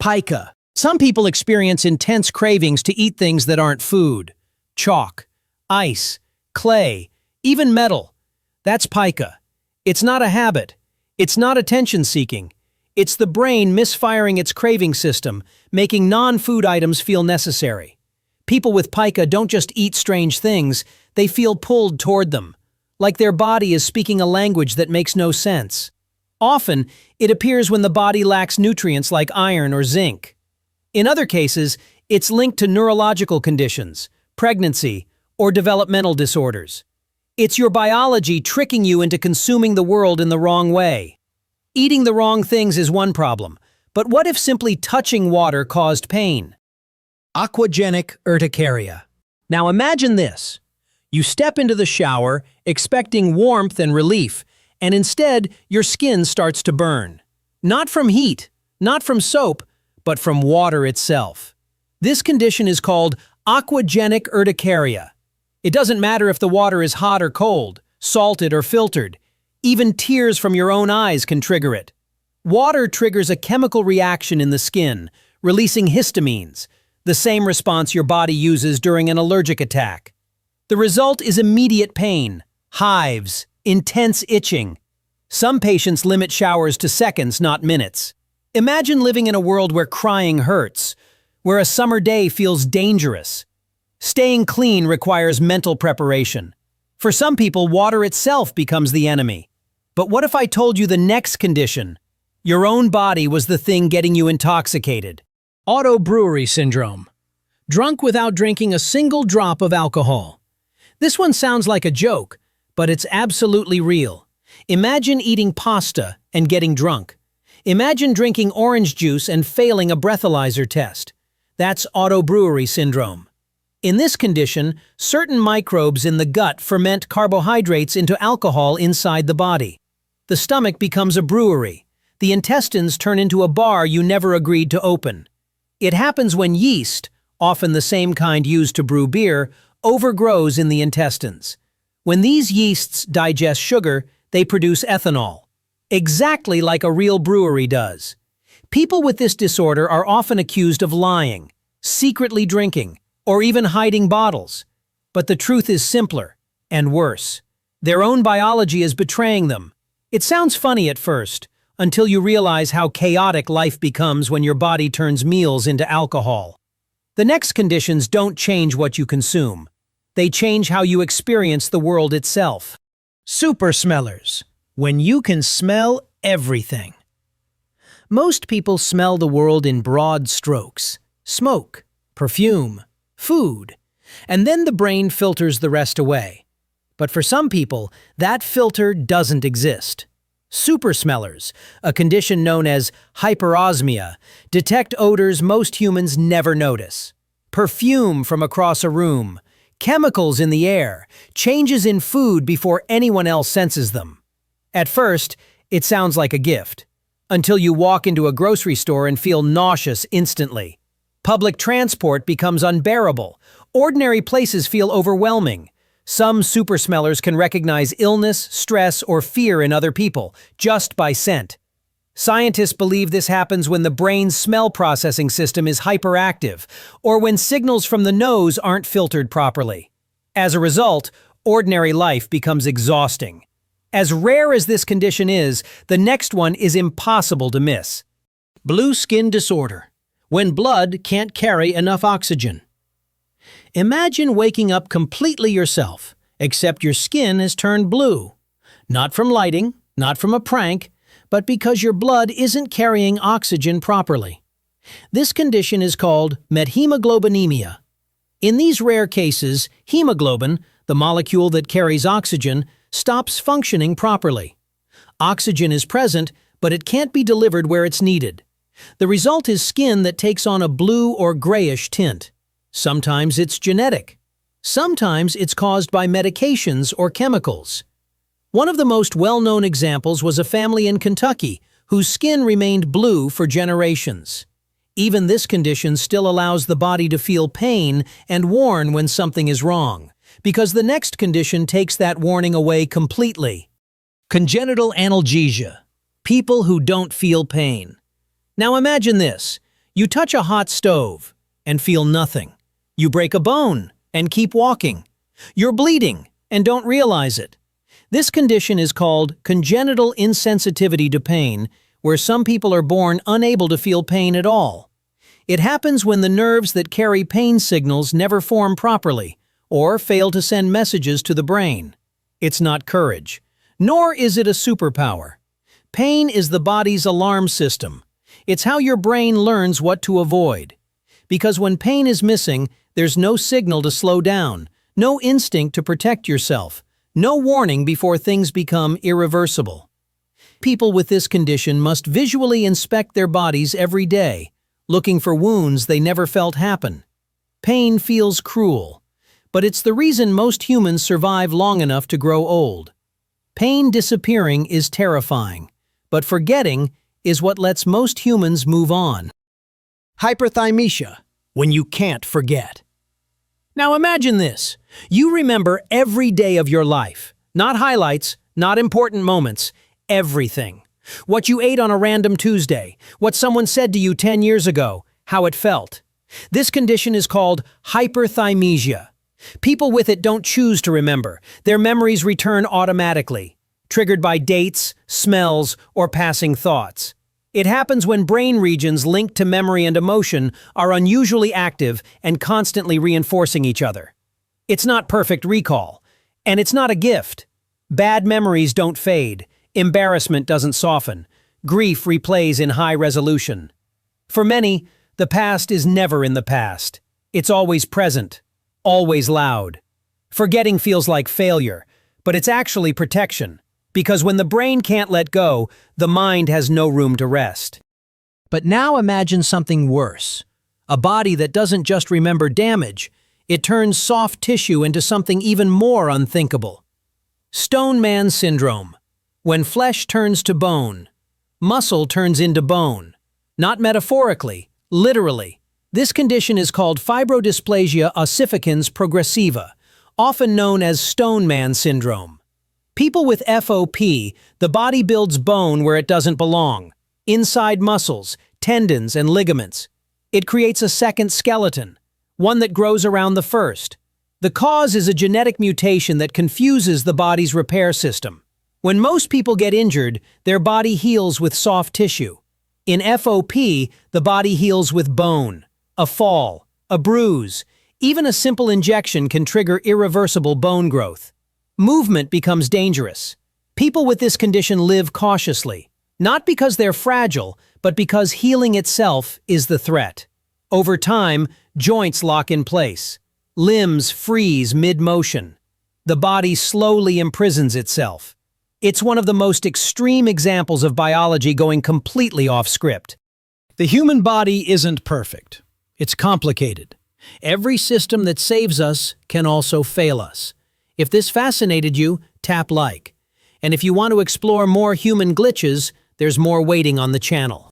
Pica. Some people experience intense cravings to eat things that aren't food. Chalk, ice, clay, even metal. That's pica. It's not a habit. It's not attention-seeking. It's the brain misfiring its craving system, making non-food items feel necessary. People with pica don't just eat strange things, they feel pulled toward them, like their body is speaking a language that makes no sense. Often, it appears when the body lacks nutrients like iron or zinc. In other cases, it's linked to neurological conditions, pregnancy, or developmental disorders. It's your biology tricking you into consuming the world in the wrong way. Eating the wrong things is one problem, but what if simply touching water caused pain? Aquagenic urticaria. Now imagine this. You step into the shower, expecting warmth and relief, and instead, your skin starts to burn. Not from heat, not from soap, but from water itself. This condition is called aquagenic urticaria. It doesn't matter if the water is hot or cold, salted or filtered. Even tears from your own eyes can trigger it. Water triggers a chemical reaction in the skin, releasing histamines, the same response your body uses during an allergic attack. The result is immediate pain, hives, intense itching. Some patients limit showers to seconds, not minutes. Imagine living in a world where crying hurts, where a summer day feels dangerous. Staying clean requires mental preparation. For some people, water itself becomes the enemy. But what if I told you the next condition? Your own body was the thing getting you intoxicated. Auto-brewery syndrome. Drunk without drinking a single drop of alcohol. This one sounds like a joke, but it's absolutely real. Imagine eating pasta and getting drunk. Imagine drinking orange juice and failing a breathalyzer test. That's auto-brewery syndrome. In this condition, certain microbes in the gut ferment carbohydrates into alcohol inside the body. The stomach becomes a brewery. The intestines turn into a bar you never agreed to open. It happens when yeast, often the same kind used to brew beer, overgrows in the intestines. When these yeasts digest sugar, they produce ethanol, exactly like a real brewery does. People with this disorder are often accused of lying, secretly drinking, or even hiding bottles. But the truth is simpler and worse. Their own biology is betraying them. It sounds funny at first, until you realize how chaotic life becomes when your body turns meals into alcohol. The next conditions don't change what you consume. They change how you experience the world itself. Super smellers. When you can smell everything. Most people smell the world in broad strokes. Smoke, perfume, food, and then the brain filters the rest away. But for some people, that filter doesn't exist. Super smellers, a condition known as hyperosmia, detect odors most humans never notice. Perfume from across a room, chemicals in the air, changes in food before anyone else senses them. At first, it sounds like a gift, until you walk into a grocery store and feel nauseous instantly. Public transport becomes unbearable. Ordinary places feel overwhelming. Some super smellers can recognize illness, stress, or fear in other people, just by scent. Scientists believe this happens when the brain's smell processing system is hyperactive, or when signals from the nose aren't filtered properly. As a result, ordinary life becomes exhausting. As rare as this condition is, the next one is impossible to miss. Blue skin disorder. When blood can't carry enough oxygen. Imagine waking up completely yourself, except your skin has turned blue. Not from lighting, not from a prank, but because your blood isn't carrying oxygen properly. This condition is called methemoglobinemia. In these rare cases, hemoglobin, the molecule that carries oxygen, stops functioning properly. Oxygen is present, but it can't be delivered where it's needed. The result is skin that takes on a blue or grayish tint. Sometimes it's genetic. Sometimes it's caused by medications or chemicals. One of the most well-known examples was a family in Kentucky whose skin remained blue for generations. Even this condition still allows the body to feel pain and warn when something is wrong, because the next condition takes that warning away completely. Congenital analgesia. People who don't feel pain. Now imagine this. You touch a hot stove and feel nothing. You break a bone and keep walking. You're bleeding and don't realize it. This condition is called congenital insensitivity to pain, where some people are born unable to feel pain at all. It happens when the nerves that carry pain signals never form properly or fail to send messages to the brain. It's not courage, nor is it a superpower. Pain is the body's alarm system. It's how your brain learns what to avoid. Because when pain is missing, there's no signal to slow down, no instinct to protect yourself, no warning before things become irreversible. People with this condition must visually inspect their bodies every day, looking for wounds they never felt happen. Pain feels cruel, but it's the reason most humans survive long enough to grow old. Pain disappearing is terrifying, but forgetting is what lets most humans move on. Hyperthymesia, when you can't forget. Now imagine this. You remember every day of your life. Not highlights, not important moments, everything. What you ate on a random Tuesday, what someone said to you 10 years ago, how it felt. This condition is called hyperthymesia. People with it don't choose to remember. Their memories return automatically, triggered by dates, smells, or passing thoughts. It happens when brain regions linked to memory and emotion are unusually active and constantly reinforcing each other. It's not perfect recall, and it's not a gift. Bad memories don't fade, embarrassment doesn't soften, grief replays in high resolution. For many, the past is never in the past. It's always present, always loud. Forgetting feels like failure, but it's actually protection. Because when the brain can't let go, the mind has no room to rest. But now imagine something worse. A body that doesn't just remember damage, it turns soft tissue into something even more unthinkable. Stone Man Syndrome. When flesh turns to bone, muscle turns into bone. Not metaphorically, literally. This condition is called fibrodysplasia ossificans progressiva, often known as Stone Man Syndrome. People with FOP, the body builds bone where it doesn't belong, inside muscles, tendons, and ligaments. It creates a second skeleton, one that grows around the first. The cause is a genetic mutation that confuses the body's repair system. When most people get injured, their body heals with soft tissue. In FOP, the body heals with bone. A fall, a bruise, even a simple injection can trigger irreversible bone growth. Movement becomes dangerous. People with this condition live cautiously, not because they're fragile, but because healing itself is the threat. Over time, joints lock in place. Limbs freeze mid-motion. The body slowly imprisons itself. It's one of the most extreme examples of biology going completely off script. The human body isn't perfect. It's complicated. Every system that saves us can also fail us. If this fascinated you, tap like. And if you want to explore more human glitches, there's more waiting on the channel.